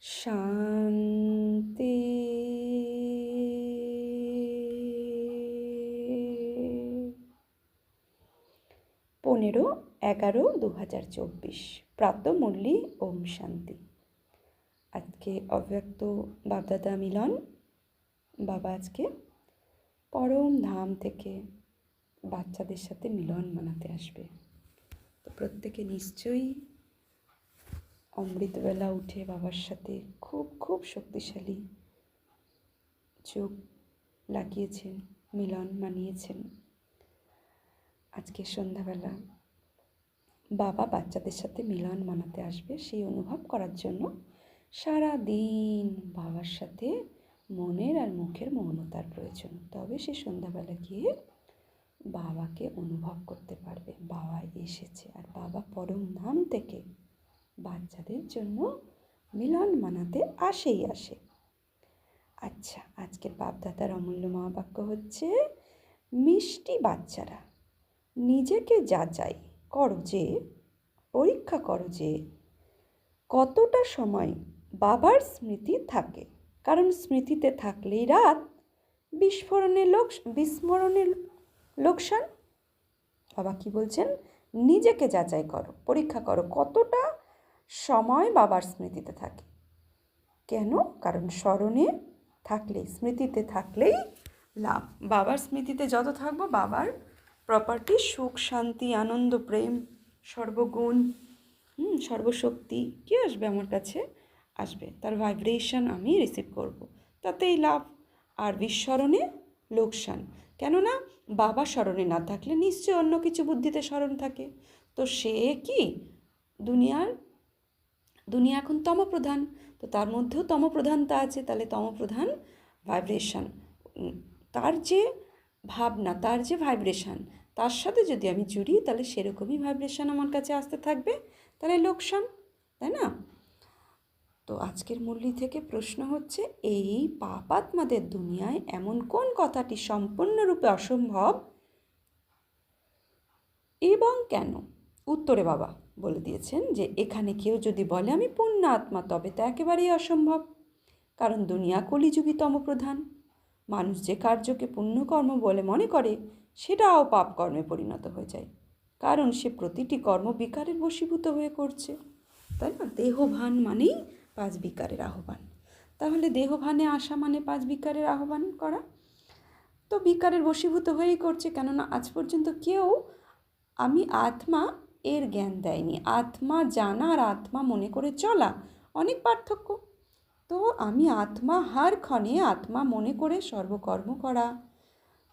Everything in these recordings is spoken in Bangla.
শান্তি। পনেরো 11/2024 প্রাতঃমুরলি। ওম শান্তি। আজকে অব্যক্ত বাপদাদা মিলন। বাবা আজকে পরম ধাম থেকে বাচ্চাদের সাথে মিলন মানাতে আসবে। তো প্রত্যেকে নিশ্চয়ই অমৃতবেলা উঠে বাবার সাথে খুব খুব শক্তিশালী চোখ লাগিয়েছেন, মিলন মানিয়েছেন। আজকে সন্ধ্যাবেলা বাবা বাচ্চাদের সাথে মিলন মানাতে আসবে, সেই অনুভব করার জন্য সারা দিন বাবার সাথে মনের আর মুখের মৌনতার প্রয়োজন। তবে সে সন্ধ্যাবেলা গিয়ে বাবাকে অনুভব করতে পারবে বাবা এসেছে। আর বাবা পরম ধাম থেকে বাচ্চাদের জন্য মিলন মানাতে আসেই আসে। আচ্ছা, আজকের বাপদাদার অমূল্য মহাবাক্য হচ্ছে, মিষ্টি বাচ্চারা নিজেকে যাচাই করো যে, পরীক্ষা করো যে কতটা সময় বাবার স্মৃতি থাকে। কারণ স্মৃতিতে থাকলেই রাত, বিস্মরণের লোকসান। বাবা কি বলছেন? নিজেকে যাচাই করো, পরীক্ষা করো কতটা সময় বাবার স্মৃতিতে থাকে। কেন? কারণ স্মরণে থাকলেই, স্মৃতিতে থাকলেই লাভ। বাবার স্মৃতিতে যত থাকবো বাবার প্রপার্টি সুখ, শান্তি, আনন্দ, প্রেম, সর্বগুণ, সর্বশক্তি কি আসবে আমার কাছে? আসবে। তার ভাইব্রেশন আমি রিসিভ করব, তাতেই লাভ। আর বিস্মরণে লোকসান। কেননা বাবা স্মরণে না থাকলে নিশ্চয় অন্য কিছু বুদ্ধিতে স্মরণ থাকে। তো সে কি দুনিয়া এখন তমপ্রধান, তো তার মধ্যেও তমপ্রধানতা আছে। তাহলে তমপ্রধান ভাইব্রেশন, তার যে ভাবনা, তার যে ভাইব্রেশন, তার সাথে যদি আমি জুড়ি তাহলে সেরকমই ভাইব্রেশন আমার কাছে আসতে থাকবে। তাহলে লোকসান, তাই না? তো আজকের মুরলি থেকে প্রশ্ন হচ্ছে, এই পাপাত্মাদের দুনিয়ায় এমন কোন কথাটি সম্পূর্ণরূপে অসম্ভব এবং কেন? উত্তরে বাবা বলে দিয়েছেন যে, এখানে কেউ যদি বলে আমি পূর্ণ আত্মা, তবে তা একেবারেই অসম্ভব। কারণ দুনিয়া কলিযুগী তমপ্রধান। মানুষ যে কার্যকে পুণ্যকর্ম বলে মনে করে, সেটাও পাপ কর্মে পরিণত হয়ে যায়। কারণ সে প্রতিটি কর্ম বিকারের বশীভূত হয়ে করছে, তাই না? দেহভান মানেই 5 বিকারের আহ্বান। তাহলে দেহভানে আসা মানে 5 বিকারের আহ্বান করা। তো বিকারের বশীভূত হয়েই করছে, কেননা আজ পর্যন্ত কেউ আমি আত্মা এর জ্ঞান দেয়নি। আত্মা জানা আর আত্মা মনে করে চলা অনেক পার্থক্য। তো আমি আত্মা হার ক্ষণে আত্মা মনে করে সর্বকর্ম করা,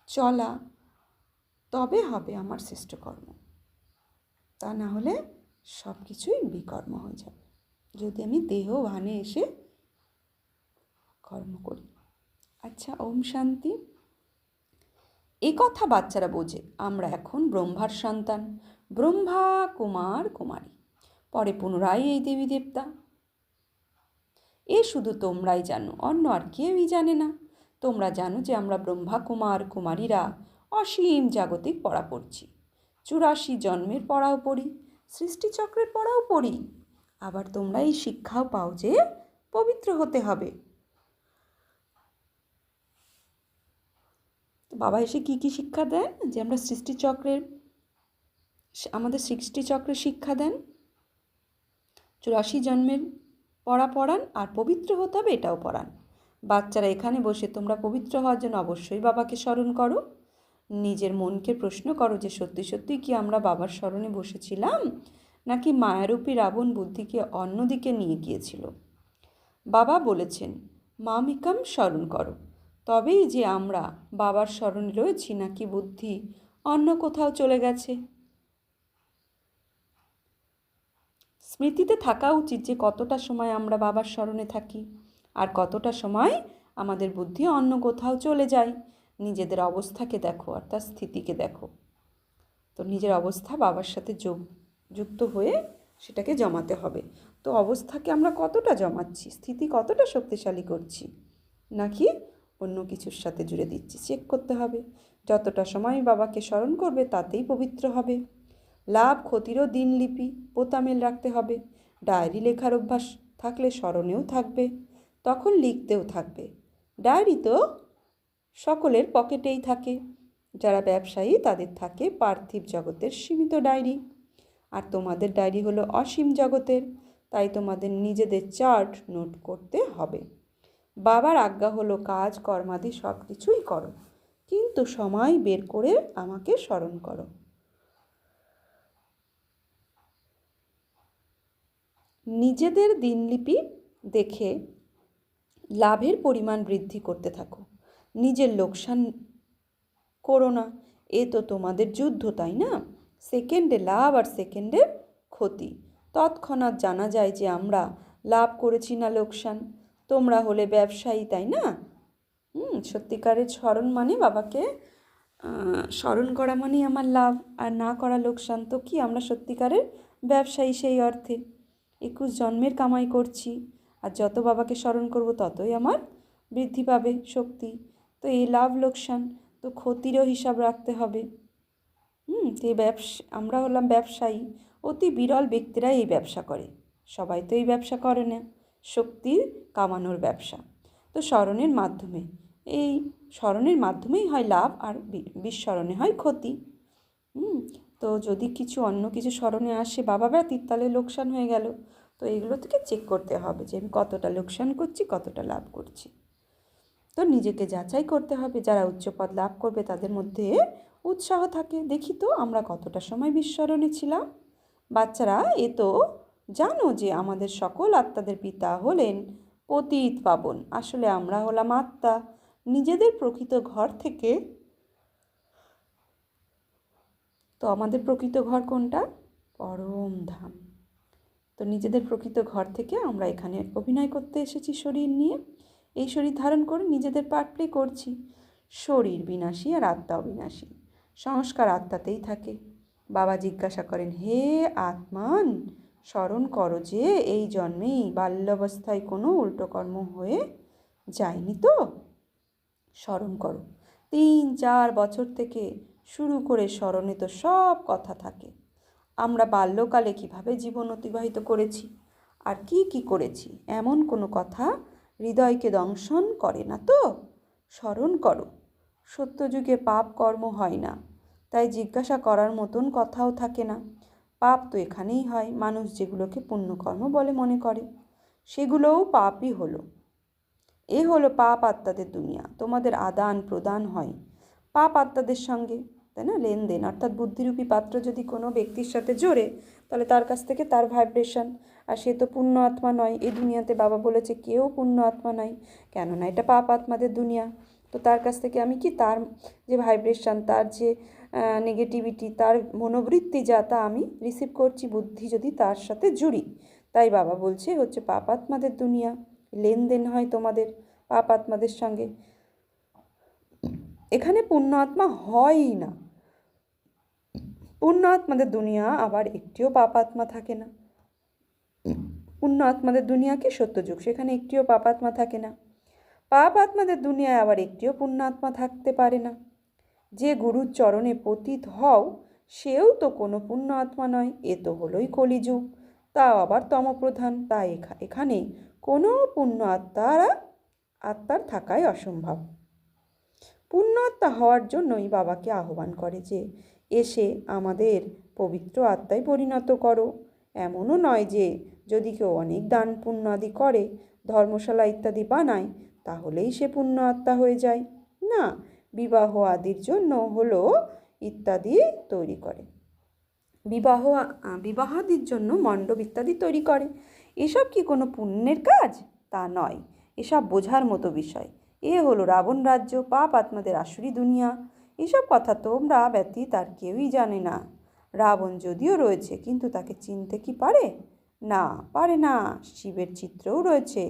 চলা, তবে হবে আমার শ্রেষ্ঠ কর্ম। তা না হলে সব কিছুই বিকর্ম হয়ে যাবে, যদি আমি দেহ ভানে এসে কর্ম করি। আচ্ছা, ওম শান্তি। এ কথা বাচ্চারা বোঝে, আমরা এখন ব্রহ্মার সন্তান, ব্রহ্মা কুমার কুমারী, পরে পুনরায় এই দেবী দেবতা। এ শুধু তোমরাই জানো, অন্য আর কেউই জানে না। তোমরা জানো যে আমরা ব্রহ্মা কুমার কুমারীরা অসীম জাগতিক পড়া পড়ছি, 84 জন্মের পড়াও পড়ি, সৃষ্টিচক্রের পড়াও পড়ি। আবার তোমরা এই শিক্ষাও পাও যে পবিত্র হতে হবে। তো বাবা এসে কি কি শিক্ষা দেন? যে আমরা আমাদের সৃষ্টিচক্রের শিক্ষা দেন, 84 জন্মের পড়া পড়ান, আর পবিত্র হতে হবে এটাও পড়ান। বাচ্চারা এখানে বসে তোমরা পবিত্র হওয়ার জন্য অবশ্যই বাবাকে স্মরণ করো। নিজের মনকে প্রশ্ন করো যে সত্যি সত্যি কি আমরা বাবার স্মরণে বসেছিলাম, নাকি মায়ারূপী রাবণ বুদ্ধিকে অন্যদিকে নিয়ে গিয়েছিল? বাবা বলেছেন মামিকাম স্মরণ করো, তবেই যে আমরা বাবার স্মরণে রয়েছি, নাকি বুদ্ধি অন্য কোথাও চলে গেছে। স্মৃতিতে থাকা উচিত যে কতটা সময় আমরা বাবার স্মরণে থাকি আর কতটা সময় আমাদের বুদ্ধি অন্য কোথাও চলে যায়। নিজেদের অবস্থাকে দেখো আর তার স্থিতিকে দেখো। তো নিজের অবস্থা বাবার সাথে যুক্ত হয়ে সেটাকে জমাতে হবে। তো অবস্থাকে আমরা কতটা জমাচ্ছি, স্থিতি কতটা শক্তিশালী করছি, নাকি অন্য কিছুর সাথে জুড়ে দিচ্ছি, চেক করতে হবে। যতটা সময় বাবাকে স্মরণ করবে তাতেই পবিত্র হবে। লাভ ক্ষতিরও দিনলিপি পোতামেল রাখতে হবে। ডায়েরি লেখার অভ্যাস থাকলে স্মরণেও থাকবে, তখন লিখতেও থাকবে। ডায়েরি তো সকলের পকেটেই থাকে। যারা ব্যবসায়ী তাদের থাকে পার্থিব জগতের সীমিত ডায়েরি, আর তোমাদের ডায়েরি হলো অসীম জগতের। তাই তোমাদের নিজেদের চার্ট নোট করতে হবে। বাবার আজ্ঞা হলো কাজ কর্মাদি সব কিছুই করো, কিন্তু সময় বের করে আমাকে স্মরণ করো। নিজেদের দিনলিপি দেখে লাভের পরিমাণ বৃদ্ধি করতে থাকো, নিজের লোকসান করো না। এ তো তোমাদের যুদ্ধ, তাই না? সেকেন্ডে লাভ আর সেকেন্ডে ক্ষতি। তৎক্ষণাৎ জানা যায় যে আমরা লাভ করেছি না লোকসান। তোমরা হলে ব্যবসায়ী, তাই না? সত্যিকারের স্মরণ মানে বাবাকে স্মরণ করা মানেই আমার লাভ, আর না করা লোকসান। তো কি আমরা সত্যিকারের ব্যবসায়ী সেই অর্থে? 21 জন্মের কামাই করছি, আর যত বাবাকে স্মরণ করব ততই আমার বৃদ্ধি পাবে শক্তি। তো এই লাভ লোকসান, তো ক্ষতিরও হিসাব রাখতে হবে। তো এই আমরা হলাম ব্যবসায়ী। অতি বিরল ব্যক্তিরা এই ব্যবসা করে, সবাই তো এই ব্যবসা করে না। শক্তির কামানোর ব্যবসা। তো স্মরণের মাধ্যমে, এই স্মরণের মাধ্যমেই হয় লাভ, আর বিস্মরণে হয় ক্ষতি। তো যদি কিছু অন্য কিছু স্মরণে আসে বাবা ব্যতীত, তাহলে লোকসান হয়ে গেল। তো এগুলো থেকে চেক করতে হবে যে আমি কতটা লোকসান করছি, কতটা লাভ করছি। তো নিজেকে যাচাই করতে হবে। যারা উচ্চপদ লাভ করবে তাদের মধ্যে উৎসাহ থাকে। দেখি তো আমরা কতটা সময় বিস্মরণে ছিলাম। বাচ্চারা, এ তো জানো যে আমাদের সকল আত্মাদের পিতা হলেন পতিত পাবন। আসলে আমরা হলাম আত্মা। নিজেদের প্রকৃত ঘর থেকে, তো আমাদের প্রকৃত ঘর কোনটা? পরম ধাম। তো নিজেদের প্রকৃত ঘর থেকে আমরা এখানে অভিনয় করতে এসেছি শরীর নিয়ে। এই শরীর ধারণ করে নিজেদের পার্ট প্লে করছি। শরীর বিনাশী আর আত্মা অবিনাশী। সংস্কার আত্মাতেই থাকে। বাবা জিজ্ঞাসা করেন, হে আত্মান, স্মরণ করো যে এই জন্মেই বাল্যাবস্থায় কোনো উল্টো কর্ম হয়ে যায়নি তো? স্মরণ করো। 3-4 বছর থেকে শুরু করে স্মরণে তো সব কথা থাকে। আমরা বাল্যকালে কিভাবে জীবন অতিবাহিত করেছি আর কি কি করেছি, এমন কোনো কথা হৃদয়কে দংশন করে না তো? স্মরণ করো। সত্যযুগে পাপ কর্ম হয় না, তাই জিজ্ঞাসা করার মতন কথাও থাকে না। পাপ তো এখানেই হয়। মানুষ যেগুলোকে পুণ্যকর্ম বলে মনে করে, সেগুলোও পাপই হলো। এ হলো পাপ আত্মাদের দুনিয়া। তোমাদের আদান প্রদান হয় পাপ আত্মাদের সঙ্গে, তাই না? লেনদেন, অর্থাৎ বুদ্ধিরূপী পাত্র যদি কোনো ব্যক্তির সাথে জোড়ে, তাহলে তার কাছ থেকে তার ভাইব্রেশন, আর সে তো পুণ্য আত্মা নয়। এই দুনিয়াতে বাবা বলেছে কেউ পুণ্য আত্মা নয়, কেননা এটা পাপ আত্মাদের দুনিয়া। তো তার কাছ থেকে আমি কি তার যে ভাইব্রেশন, তার যে নেগেটিভিটি, তার মনোবৃত্তি যা, তা আমি রিসিভ করছি বুদ্ধি যদি তার সাথে জুড়ি। তাই বাবা বলছে হচ্ছে পাপ আত্মাদের দুনিয়া। লেনদেন হয় তোমাদের পাপ আত্মাদের সঙ্গে। এখানে পুণ্য আত্মা হয়ই না। পুণ্য আত্মাদের দুনিয়া আবার একটিও পাপ আত্মা থাকে না। পুণ্য আত্মাদের দুনিয়া কি সত্যযুগ, সেখানে একটিও পাপ আত্মা থাকে না। পাপ আত্মাদের দুনিয়ায় আবার একটিও পুণ্য আত্মা থাকতে পারে না। যে গুরুর চরণে পতিত হও, সেও তো কোনো পুণ্য আত্মা নয়। এ তো হলোই কলিযুগ, তাও আবার তমপ্রধান। তাই এখানে কোনো পুণ্য আত্মার থাকাই অসম্ভব। পুণ্য আত্মা হওয়ার জন্যই বাবাকে আহ্বান করে যে এসে আমাদের পবিত্র আত্মায় পরিণত করো। এমনও নয় যে যদি কেউ অনেক দান পুণ্য আদি করে, ধর্মশালা ইত্যাদি বানায়, তাহলেই সে পুণ্য আত্মা হয়ে যায়। না, বিবাহ আদির জন্য হলো ইত্যাদি তৈরি করে, বিবাহাদির জন্য মণ্ডপ ইত্যাদি তৈরি করে। এসব কি কোনো পুণ্যের কাজ? তা নয়। এসব বোঝার মতো বিষয়। এ হলো রাবণ রাজ্য, পাপ আত্মাদের আসুরি দুনিয়া। এসব কথা তোমরা ব্যতীত আর কেউই জানে না। রাবণ যদিও রয়েছে, কিন্তু তাকে চিনতে কি পারে? না, পারে না। শিবের চিত্রও রয়েছে,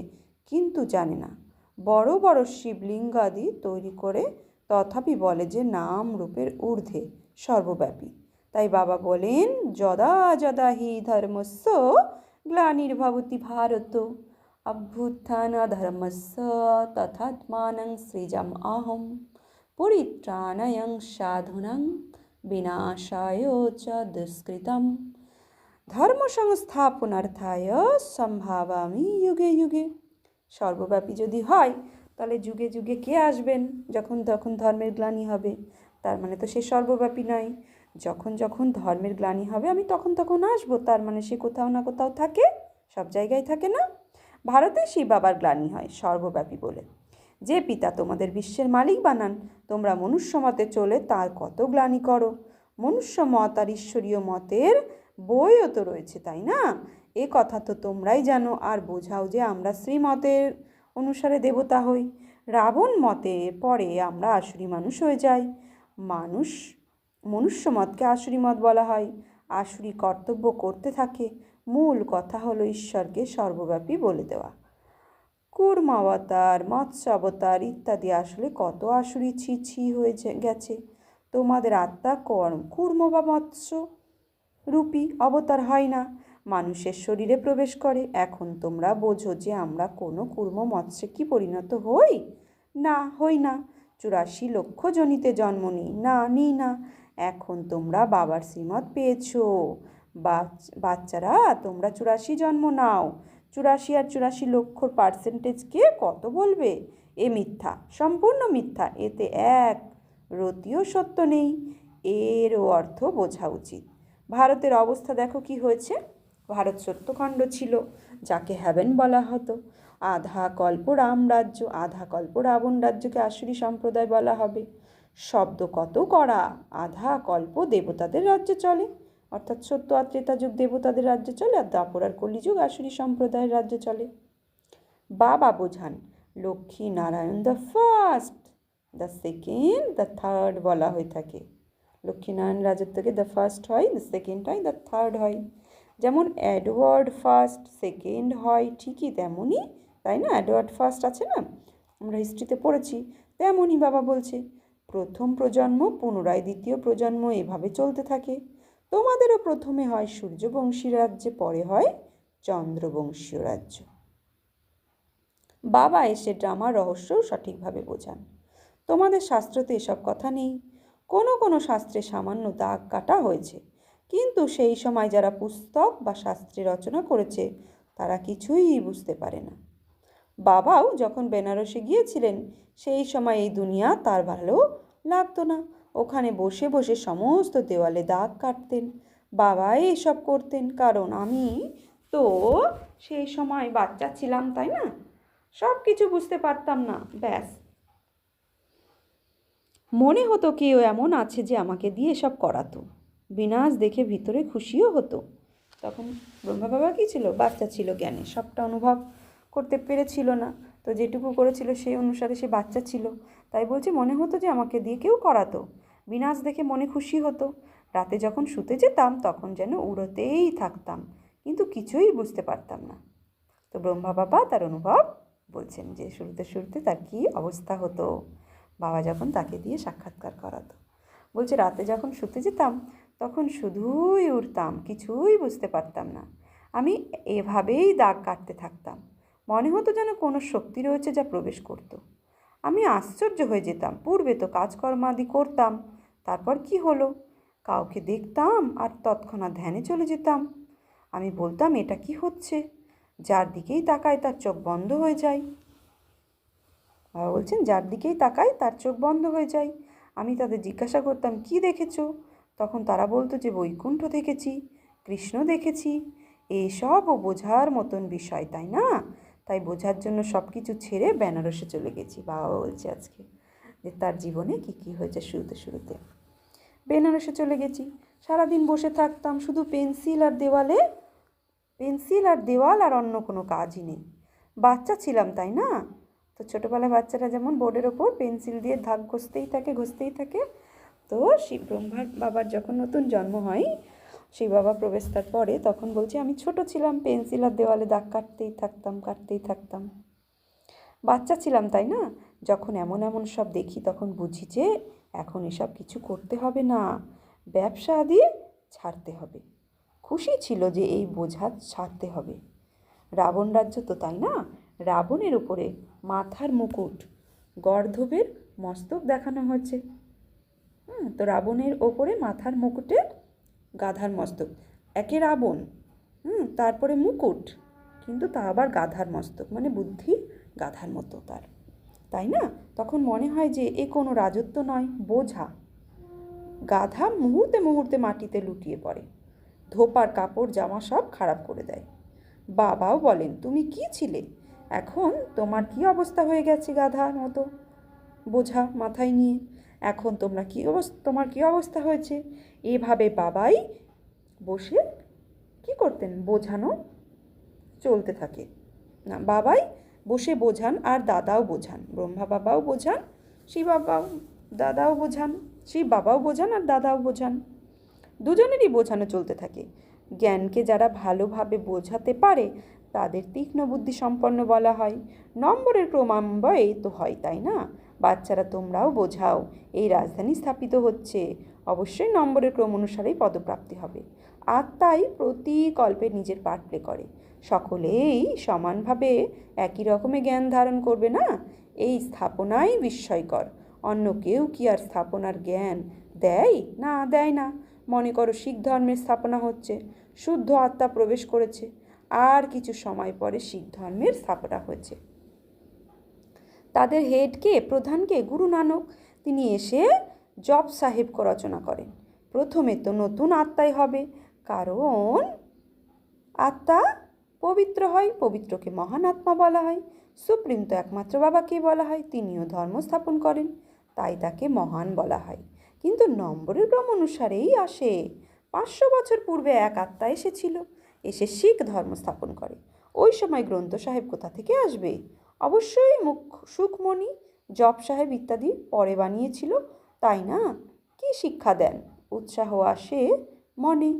কিন্তু জানে না। বড় বড় শিবলিঙ্গাদি তৈরি করে তথাপি বলে যে নাম রূপের ঊর্ধ্বে, সর্বব্যাপী। তাই বাবা বলেন, যদা যদা হি ধর্মস্য গ্লানির্ভবতি ভারত অভ্যুত্থান ধর্মস্য তথাত্মানং সৃজম অহম পরিত্রাণায়ং সাধুনাং বিনাশায় চ দুষ্কৃতম। ধর্ম সংস্থাপনার্থায় সম্ভাবামি যুগে যুগে। সর্বব্যাপী যদি হয় তাহলে যুগে যুগে কে আসবেন? যখন তখন ধর্মের গ্লানি হবে, তার মানে তো সে সর্বব্যাপী নয়। যখন যখন ধর্মের গ্লানি হবে আমি তখন তখন আসবো, তার মানে সে কোথাও না কোথাও থাকে, সব জায়গায় থাকে না। ভারতে শিব বাবার গ্লানি হয় সর্বব্যাপী বলে। যে পিতা তোমাদের বিশ্বের মালিক বানান, তোমরা মনুষ্য মতে চলে তার কত গ্লানি করো। মনুষ্য মত আর ঈশ্বরীয় মতের বইও তো রয়েছে, তাই না? এ কথা তো তোমরাই জানো আর বোঝাও যে আমরা শ্রীমতের অনুসারে দেবতা হই, রাবণ মতে পরে আমরা আসুরি মানুষ হয়ে যাই। মানুষ মনুষ্য মতকে আসুরি মত বলা হয়। আসুরি কর্তব্য করতে থাকে। মূল কথা হলো ঈশ্বরকে সর্বব্যাপী বলে দেওয়া। কূর্ম অবতার, মৎস্য অবতার ইত্যাদি আসলে কত আসুরি ছি ছি হয়ে গেছে। তোমাদের আত্মা কূর্ম বা মৎস্য রূপী অবতার হয় না, মানুষের শরীরে প্রবেশ করে। এখন তোমরা বোঝো যে আমরা কোনো কূর্ম মৎস্যে কি পরিণত হই? না, হই না। 84 লক্ষ জনিতে জন্ম নিই না। এখন তোমরা বাবার শ্রীমত পেয়েছো। বাচ্চারা, তোমরা 84 জন্ম নাও। 84 আর 84 লক্ষর পার্সেন্টেজকে কত বলবে? এ মিথ্যা, সম্পূর্ণ মিথ্যা। এতে এক রতিও সত্য নেই। এরও অর্থ বোঝা উচিত। ভারতের অবস্থা দেখো কি হয়েছে। ভারত সত্যখণ্ড ছিল, যাকে হ্যাভেন বলা হতো। আধা কল্প রাম রাজ্য, আধা কল্প রাবণ রাজ্যকে আসুরি সম্প্রদায় বলা হবে। শব্দ কত কড়া। আধা কল্প দেবতাদের রাজ্য চলে, অর্থাৎ সত্য আর ত্রেতা যুগ দেবতাদের রাজ্য চলে, আর দাপর আর কলিযুগ আসুরি সম্প্রদায়ের রাজ্য চলে। বাবা বোঝান, Lakshmi Narayan the first, the second, the third বলা হয়ে থাকে। লক্ষ্মীনারায়ণ রাজত্বকে দ্য ফার্স্ট হয়, দ্য সেকেন্ড হয়, দ্য থার্ড হয়। যেমন এডওয়ার্ড ফার্স্ট, সেকেন্ড হয়, ঠিকই তেমনই, তাই না? এডওয়ার্ড ফার্স্ট আছে না, আমরা হিস্ট্রিতে পড়েছি। তেমনই বাবা বলছে, প্রথম প্রজন্ম পুনরায় দ্বিতীয় প্রজন্ম এভাবে চলতে থাকে। তোমাদেরও প্রথমে হয় সূর্যবংশী রাজ্যে, পরে হয় চন্দ্রবংশীয় রাজ্য। বাবা এসে ড্রামার রহস্যও সঠিকভাবে বোঝান। তোমাদের শাস্ত্রতে এসব কথা নেই। কোনো কোনো শাস্ত্রে সামান্য দাগ কাটা হয়েছে, কিন্তু সেই সময় যারা পুস্তক বা শাস্ত্রে রচনা করেছে তারা কিছুই বুঝতে পারে না। বাবাও যখন বেনারসে গিয়েছিলেন সেই সময় এই দুনিয়া তার ভালো লাগতো না। ওখানে বসে বসে সমস্ত দেওয়ালে দাগ কাটতেন। বাবাই এসব করতেন, কারণ আমি তো সেই সময় বাচ্চা ছিলাম, তাই না? সব কিছু বুঝতে পারতাম না। ব্যাস, মনে হতো কেউ এমন আছে যে আমাকে দিয়ে এসব করাতো। বিনাশ দেখে ভিতরে খুশিও হতো। তখন ব্রহ্মা বাবা কী ছিল? বাচ্চা ছিল, জ্ঞানে সবটা অনুভব করতে পেরেছিল না, তো যেটুকু করেছিল সেই অনুসারে সে বাচ্চা ছিল। তাই বলছে মনে হতো যে আমাকে দিয়ে কেউ করাতো। বিনাশ দেখে মনে খুশি হতো। রাতে যখন শুতে যেতাম তখন যেন উড়োতেই থাকতাম, কিন্তু কিছুই বুঝতে পারতাম না। তো ব্রহ্মা বাবা তার অনুভব বলছেন যে শুরুতে শুরুতে তার কী অবস্থা হতো বাবা যখন তাকে দিয়ে সাক্ষাৎকার করাতো। বলছে রাতে যখন শুতে যেতাম তখন শুধুই উঠতাম, কিছুই বুঝতে পারতাম না। আমি এভাবেই দাগ কাটতে থাকতাম। মনে হতো যেন কোনো শক্তি রয়েছে যা প্রবেশ করত। আমি আশ্চর্য হয়ে যেতাম। পূর্বে তো কাজকর্মাদি করতাম, তারপর কি হলো? কাউকে দেখতাম আর তৎক্ষণাৎ ধ্যানে চলে যেতাম। আমি বলতাম এটা কি হচ্ছে? যার দিকেই তাকায় তার চোখ বন্ধ হয়ে যায়। বাবা বলছেন যার দিকেই তাকায় তার চোখ বন্ধ হয়ে যায়। আমি তাদের জিজ্ঞাসা করতাম কি দেখেছো? তখন তারা বলতো যে বৈকুণ্ঠ দেখেছি, কৃষ্ণ দেখেছি। এসবও বোঝার মতন বিষয়, তাই না? তাই বোঝার জন্য সব কিছু ছেড়ে বেনারসে চলে গেছি। বাবা বলছে আজকে যে তার জীবনে কী কী হয়েছে শুরুতে শুরুতে। বেনারসে চলে গেছি, সারাদিন বসে থাকতাম শুধু পেন্সিল আর দেওয়াল আর অন্য কোনো কাজই নেই। বাচ্চা ছিলাম, তাই না? তো ছোটোবেলায় বাচ্চারা যেমন বোর্ডের ওপর পেন্সিল দিয়ে দাগ ঘষতেই থাকে। তো শিব ব্রহ্মার বাবার যখন নতুন জন্ম হয়, শিব বাবা প্রবেশতার পরে, তখন বলছে আমি ছোট ছিলাম, পেন্সিল আর দেওয়ালে দাগ কাটতেই থাকতাম। বাচ্চা ছিলাম, তাই না? যখন এমন এমন সব দেখি তখন বুঝি যে এখন এসব কিছু করতে হবে না, ব্যবসা আদি ছাড়তে হবে। খুশি ছিল যে এই বোঝা ছাড়তে হবে। রাবণ রাজ্য তো, তাই না? রাবণের উপরে মাথার মুকুট, গর্ধবের মস্তক দেখানো হয়েছে। তো রাবণের ওপরে মাথার মুকুটে গাধার মস্তক, একে রাবণ তারপরে মুকুট, কিন্তু তা আবার গাধার মস্তক, মানে বুদ্ধি গাধার মতো তার, তাই না? তখন মনে হয় যে এ কোনো রাজত্ব নয়, বোঝা। গাধা মুহূর্তে মুহূর্তে মাটিতে লুটিয়ে পড়ে, ধোপার কাপড় জামা সব খারাপ করে দেয়। বাবাও বলেন, তুমি কি ছিলে, এখন তোমার কি অবস্থা হয়ে গেছে গাধার মতো বোঝা মাথায় নিয়ে, এখন তোমার কি অবস্থা হয়েছে। এভাবে বাবাই বসে কি করতেন, বোঝানো চলতে থাকে। না, বাবাই বসে বোঝান আর দাদাও বোঝান, ব্রহ্মা বাবাও বোঝান, শিব বাবাও দাদাও বোঝান, শিব বাবাও বোঝান আর দাদাও বোঝান, দুজনেরই বোঝানো চলতে থাকে। জ্ঞানকে যারা ভালোভাবে বোঝাতে পারে তাদের তীক্ষ্ণ বুদ্ধি সম্পন্ন বলা হয়। নম্বরের ক্রমান্বয়ে তো হয়, তাই না? বাচ্চারা, তোমরাও বোঝাও, এই রাজধানী স্থাপিত হচ্ছে, অবশ্যই নম্বরের ক্রম অনুসারেই পদপ্রাপ্তি হবে। আত্মাই প্রতি কল্পে নিজের পার্ট প্লে করে, সকলেই সমানভাবে একই রকমের জ্ঞান ধারণ করবে না, এই স্থাপনাই বিস্ময়কর। অন্য কেউ কি আর স্থাপনার জ্ঞান দেয়? না, দেয় না। মনে করো শিখ ধর্মের স্থাপনা হচ্ছে, শুদ্ধ আত্মা প্রবেশ করেছে, আর কিছু সময় পরে শিখ ধর্মের স্থাপনা হয়েছে। তাদের হেডকে, প্রধানকে গুরু নানক, তিনি এসে জপ সাহেব রচনা করেন। প্রথমে তো নতুন আত্মাই হবে, কারণ আত্মা পবিত্র হয়, পবিত্রকে মহান আত্মা বলা হয়। সুপ্রিম তো একমাত্র বাবাকেই বলা হয়, তিনিও ধর্ম স্থাপন করেন, তাই তাকে মহান বলা হয়। কিন্তু নম্বরের ক্রম অনুসারেই আসে। 500 বছর পূর্বে এক আত্মা এসেছিল, এসে শিখ ধর্ম স্থাপন করে। ওই সময় গ্রন্থ সাহেব কোথা থেকে আসবে? অবশ্যই সুখমণি, জপ সাহেব ইত্যাদি পরে বানিয়েছিল, তাই না? কি শিক্ষা দেন? উৎসাহ আসে মনে,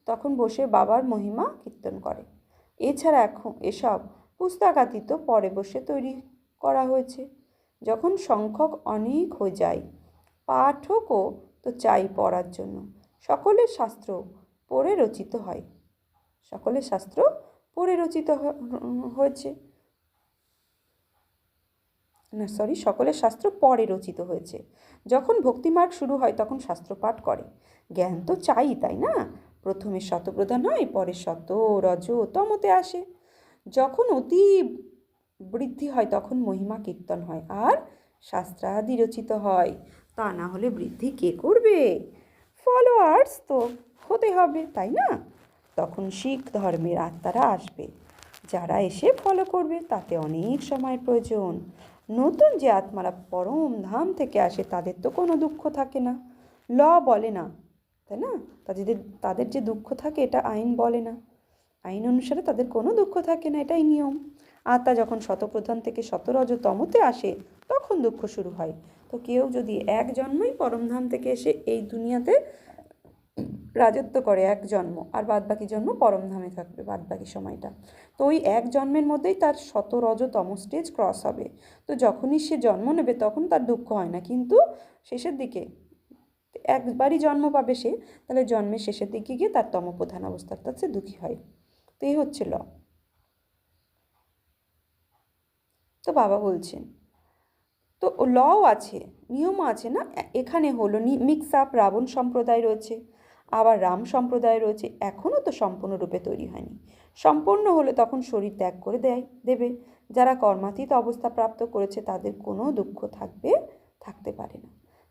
তখন বসে বাবার মহিমা কীর্তন করে। এছাড়া এখন এসব পুস্তকাতীত পরে বসে তৈরি করা হয়েছে। যখন সংখ্যক অনেক হয়ে যায়, পাঠকও তো চাই পড়ার জন্য। সকলের শাস্ত্র পড়ে রচিত হয়, সকলের শাস্ত্র পরে রচিত হয়েছে। যখন ভক্তিমার্গ শুরু হয় তখন শাস্ত্র পাঠ করে। জ্ঞান তো চাই, তাই না? প্রথমে শতপ্রধান হয়, পরে শত রজ তমতে আসে। যখন অতি বৃদ্ধি হয় তখন মহিমা কীর্তন হয় আর শাস্ত্রাদি রচিত হয়। তা না হলে বৃদ্ধি কে করবে? ফলোয়ার্স তো হতে হবে, তাই না? তখন শিখ ধর্মের আত্মারা আসবে, যারা এসে ফলো করবে। তাতে অনেক সময়ের প্রয়োজন। নতুন যে আত্মারা পরম ধাম থেকে আসে তাদের তো কোনো দুঃখ থাকে না, ল বলে না, তাই না? তাদের যে দুঃখ থাকে এটা আইন বলে না, আইন অনুসারে তাদের কোনো দুঃখ থাকে না, এটাই নিয়ম। আত্মা যখন শতপ্রধান থেকে শতরজতমতে আসে তখন দুঃখ শুরু হয়। তো কেউ যদি এক জন্মই পরমধাম থেকে এসে এই দুনিয়াতে রাজত্ব করে, এক জন্ম, আর বাদবাকি জন্ম পরমধামে থাকবে বাদবাকি সময়টা, তো ওই এক জন্মের মধ্যেই তার শতরজতম স্টেজ ক্রস হবে। তো যখনই সে জন্ম নেবে তখন তার দুঃখ হয় না, কিন্তু শেষের দিকে একবারই জন্ম পাবে সে, তাহলে জন্মের শেষের দিকে গিয়ে তার তমপ্রধান অবস্থাটা সে দুঃখী হয়। তো এই হচ্ছে ল। তো বাবা বলছেন, তো লও আছে, নিয়মও আছে না। এখানে হলো মিক্স আপ, রাবণ সম্প্রদায় রয়েছে, আবার রাম সম্প্রদায় রয়েছে, এখনও তো সম্পূর্ণরূপে তৈরি হয়নি। সম্পূর্ণ হলে তখন শরীর ত্যাগ করে দেবে। যারা কর্মাতীত অবস্থা প্রাপ্ত করেছে তাদের কোনো দুঃখ থাকতে পারে না,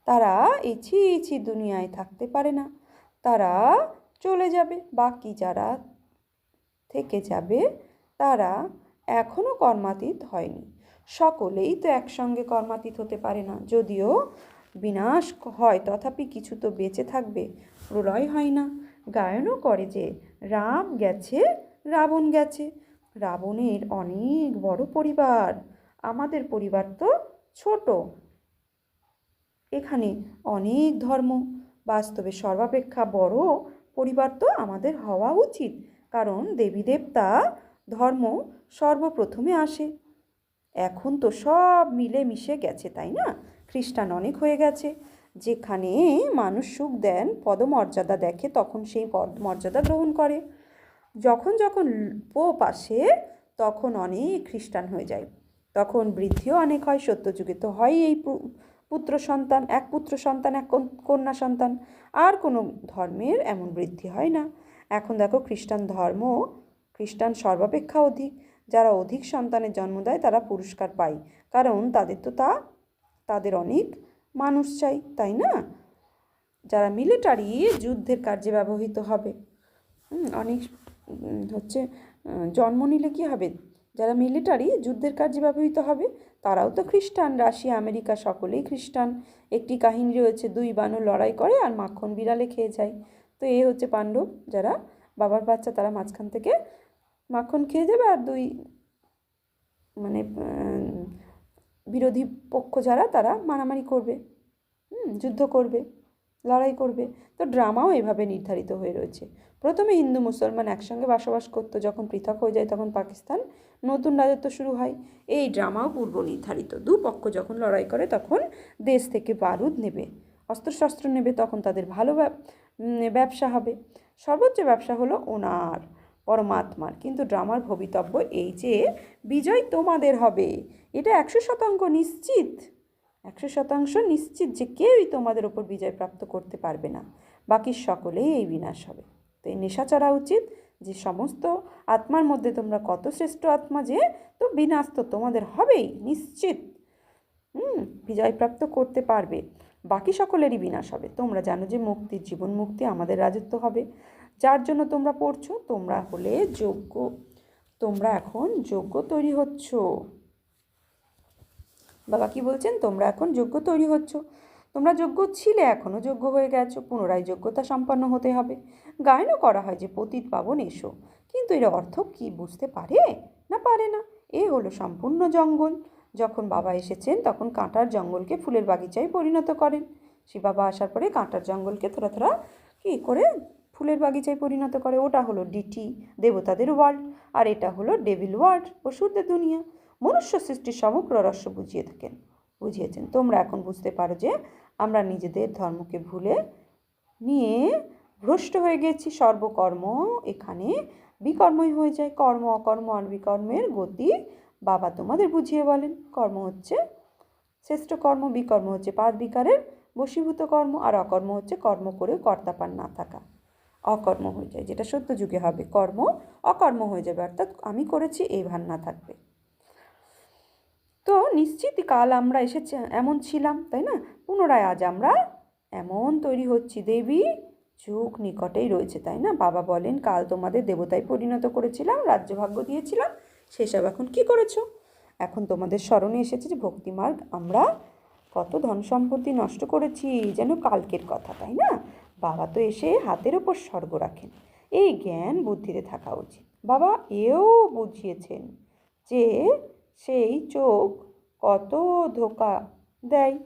তারা এই ছি দুনিয়ায় থাকতে পারে না, তারা চলে যাবে। বাকি যারা থেকে যাবে তারা এখনও কর্মাতীত হয়নি। সকলেই তো একসঙ্গে কর্মাতীত হতে পারে না, যদিও বিনাশ হয় তথাপি কিছু তো বেঁচে থাকবে, প্রলয় হয় না। গায়নও করে যে রাম গেছে, রাবণ গেছে, রাবণের অনেক বড় পরিবার, আমাদের পরিবার তো ছোট, এখানে অনেক ধর্ম, বাস্তবে সর্বাপেক্ষা বড় পরিবার তো আমাদের হওয়া উচিত, কারণ দেবী দেবতা ধর্ম সর্বপ্রথমে আসে। এখন তো সব মিলে মিশে গেছে, তাই না? খ্রিস্টান অনেক হয়ে গেছে। যেখানে মানুষ সুখ দেন, পদমর্যাদা দেখে, তখন সেই পদমর্যাদা গ্রহণ করে। যখন পোপ আসে তখন অনেক খ্রিস্টান হয়ে যায়, তখন বৃদ্ধিও অনেক হয়। সত্যযুগে তো হয় এই পুত্র সন্তান, এক কন্যা সন্তান, আর কোনো ধর্মের এমন বৃদ্ধি হয় না। এখন দেখো খ্রিস্টান সর্বাপেক্ষা অধিক, যারা অধিক সন্তানের জন্ম দেয় তারা পুরস্কার পায়, কারণ তাদের তো তাদের অনেক মানুষ চাই, তাই না? যারা মিলিটারি যুদ্ধের কার্যে ব্যবহৃত হবে, অনেক হচ্ছে জন্ম নিলে কী হবে, যারা মিলিটারি যুদ্ধের কার্যে ব্যবহৃত হবে তারাও তো খ্রিস্টান। রাশিয়া আমেরিকা সকলেই খ্রিস্টান। একটি কাহিনী রয়েছে, 2 বানর লড়াই করে আর মাখন বিড়ালে খেয়ে যায়। তো এ হচ্ছে পাণ্ডব, যারা বাবার বাচ্চা, তারা মাঝখান থেকে মাখন খেয়ে যাবে, আর মানে বিরোধী পক্ষ যারা তারা মারামারি করবে, যুদ্ধ করবে, লড়াই করবে। তো ড্রামাও এভাবে নির্ধারিত হয়ে রয়েছে। প্রথমে হিন্দু মুসলমান একসঙ্গে বসবাস করতো, যখন পৃথক হয়ে যায় তখন পাকিস্তান নতুন রাজত্ব শুরু হয়। এই ড্রামাও পূর্ব নির্ধারিত। দুপক্ষ যখন লড়াই করে তখন দেশ থেকে বারুদ নেবে, অস্ত্রশস্ত্র নেবে, তখন তাদের ভালো ব্যবসা হবে। সর্বোচ্চ ব্যবসা হলো ওনার পরমাত্মার। কিন্তু ড্রামার ভবিতব্য এই যে বিজয় তোমাদের হবে, এটা 100% নিশ্চিত, 100% নিশ্চিত যে কেউই তোমাদের ওপর বিজয় প্রাপ্ত করতে পারবে না, বাকি সকলেই এই বিনাশ হবে। তো এই নেশা চড়া উচিত যে সমস্ত আত্মার মধ্যে তোমরা কত শ্রেষ্ঠ আত্মা, যে তো বিনাশ তো তোমাদের হবেই নিশ্চিত। বিজয় প্রাপ্ত করতে পারবে, বাকি সকলেরই বিনাশ হবে। তোমরা জানো যে মুক্তির জীবন মুক্তি আমাদের রাজত্ব হবে, যার জন্য তোমরা পড়ছো। তোমরা হলে যোগ্য, তোমরা এখন যোগ্য তৈরি হচ্ছ। বাবা কি বলছেন, তোমরা এখন যোগ্য তৈরি হচ্ছ। তোমরা যোগ্য ছিলে, এখনও যোগ্য হয়ে গেছো, পুনরায় যোগ্যতা সম্পন্ন হতে হবে। গায়নও করা হয় যে পতিত পাবন এসো, কিন্তু এর অর্থ কি বুঝতে পারে না পারে না। এ হলো সম্পূর্ণ জঙ্গল। যখন বাবা এসেছেন তখন কাঁটার জঙ্গলকে ফুলের বাগিচায় পরিণত করেন। সে বাবা আসার পরে কাঁটার জঙ্গলকে থোড়া কী করে ফুলের বাগিচায় পরিণত করে। ওটা হলো ডিটি, দেবতাদের ওয়ার্ল্ড, আর এটা হলো ডেভিল ওয়ার্ল্ড, অসুরদের দুনিয়া। মনুষ্য সৃষ্টির সমগ্র রহস্য বুঝিয়েছেন। তোমরা এখন বুঝতে পারো যে আমরা নিজেদের ধর্মকে ভুলে নিয়ে ভ্রষ্ট হয়ে গেছি। সর্বকর্ম এখানে বিকর্মই হয়ে যায়। কর্ম অকর্ম আর বিকর্মের গতি বাবা তোমাদের বুঝিয়ে বলেন। কর্ম হচ্ছে শ্রেষ্ঠ কর্ম, বিকর্ম হচ্ছে 5 বিকারের বশীভূত কর্ম, আর অকর্ম হচ্ছে কর্ম করেও কর্তাপান না থাকা, অকর্ম হয়ে যায়। যেটা সত্য যুগে হবে, কর্ম অকর্ম হয়ে যাবে, অর্থাৎ আমি করেছি এই ভাবনা থাকবে। তো নিশ্চিত কাল আমরা এসেছি এমন ছিলাম, তাই না? পুনরায় আজ আমরা এমন তৈরি হচ্ছি। দেবী যুগ নিকটেই রয়েছে, তাই না? বাবা বলেন কাল তোমাদের দেবতায় পরিণত করেছিলাম, রাজ্যভাগ্য দিয়েছিলাম, সেসব এখন কি করেছো? এখন তোমাদের স্মরণে এসেছে যে ভক্তিমার্গ আমরা কত ধন সম্পত্তি নষ্ট করেছি, যেন কালকের কথা, তাই না? বাবা তো এসে হাতের ওপর স্বর্গ রাখেন, এই জ্ঞান বুদ্ধিতে থাকা উচিত। বাবা এও বুঝিয়েছেন যে সেই চোখ কত ধোকা দেয়।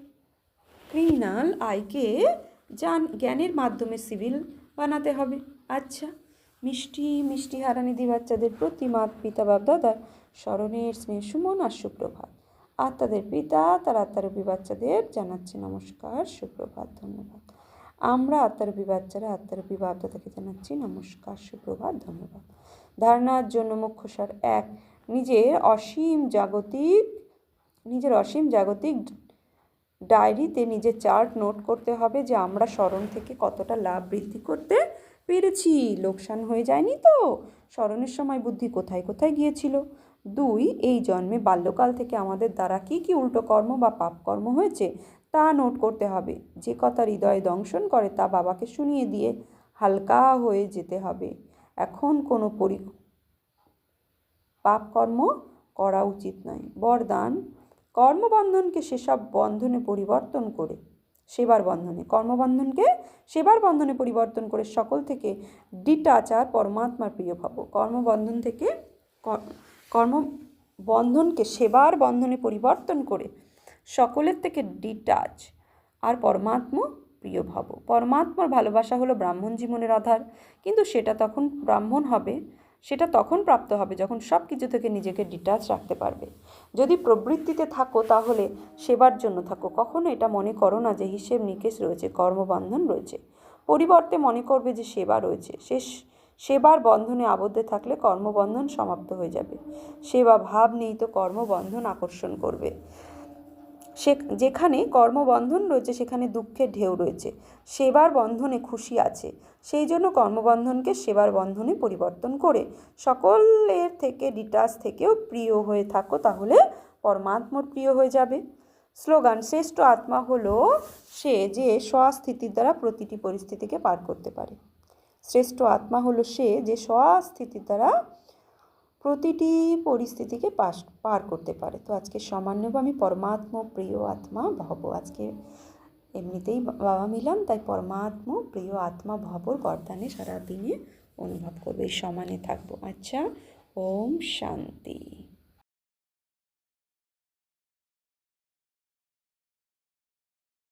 ক্রিমিনাল আইকে জ্ঞানের মাধ্যমে সিভিল বানাতে হবে। আচ্ছা, মিষ্টি হারানিধি বাচ্চাদের প্রতি পিতা বাপ দাদার স্মরণের স্নেহ সুমন আর সুপ্রভাত। আত্মাদের পিতা তার আত্মারূপী বাচ্চাদের জানাচ্ছে নমস্কার, সুপ্রভাত, ধন্যবাদ। আমরা আত্মারূপী বাচ্চারা আত্মারূপী বাপ দাদাকে জানাচ্ছি নমস্কার, সুপ্রভাত, ধন্যবাদ। ধারণার জন্য মুখ্যসার 1, নিজের অসীম জাগতিক ডায়েরিতে নিজের চার্ট নোট করতে হবে যে আমরা স্মরণ থেকে কতটা লাভ বৃদ্ধি করতে পেরেছি, লোকসান হয়ে যায়নি তো, স্মরণের সময় বুদ্ধি কোথায় কোথায় গিয়েছিল। 2, এই জন্মে বাল্যকাল থেকে আমাদের দ্বারা কী কী উল্টো কর্ম বা পাপ কর্ম হয়েছে তা নোট করতে হবে। যে কথা হৃদয়ে দংশন করে তা বাবাকে শুনিয়ে দিয়ে হালকা হয়ে যেতে হবে। এখন কোনো পাপ কর্ম করা উচিত নয়। বরদান, কর্মবন্ধনকে সেসব বন্ধনে পরিবর্তন করে সেবার বন্ধনে পরিবর্তন করে সকল থেকে ডিটাচার পরমাত্মার প্রিয় ভাব। কর্মবন্ধনকে সেবার বন্ধনে পরিবর্তন করে সকলের থেকে ডিটাচ আর পরমাত্মা প্রিয় ভাব। পরমাত্মার ভালোবাসা হলো ব্রাহ্মণ জীবনের আধার, কিন্তু সেটা তখন প্রাপ্ত হবে যখন সব কিছু থেকে নিজেকে ডিটাচ রাখতে পারবে। যদি প্রবৃত্তিতে থাকো তাহলে সেবার জন্য থাকো। কখনো এটা মনে করো না যে হিসেব নিকেশ রয়েছে, কর্মবন্ধন রয়েছে। পরিবর্তে মনে করবে যে সেবা রয়েছে। সেবার বন্ধনে আবদ্ধ থাকলে কর্মবন্ধন সমাপ্ত হয়ে যাবে। সেবা ভাব নেই তো কর্মবন্ধন আকর্ষণ করবে। সে যেখানে কর্মবন্ধন রয়েছে সেখানে দুঃখের ঢেউ রয়েছে, সেবার বন্ধনে খুশি আছে, সেই জন্য কর্মবন্ধনকে সেবার বন্ধনে পরিবর্তন করে সকলের থেকে ডিটাচ থেকেও প্রিয় হয়ে থাকো, তাহলে পরমাত্মর প্রিয় হয়ে যাবে। স্লোগান: শ্রেষ্ঠ আত্মা হলো সে যে স্বস্থিতির দ্বারা প্রতিটি পরিস্থিতিকে পার করতে পারে। শ্রেষ্ঠ আত্মা হলো সে যে স্বস্থিতির দ্বারা প্রতিটি পরিস্থিতিকে পার করতে পারে। তো আজকে সমান নেব আমি পরমাত্ম প্রিয় আত্মা ভব। আজকে এমনিতেই বাবা মিলাম, তাই পরমাত্ম প্রিয় আত্মা ভবর বরদানে সারাদিনে অনুভব করবো, এই সমানে থাকবো। আচ্ছা, ওম শান্তি।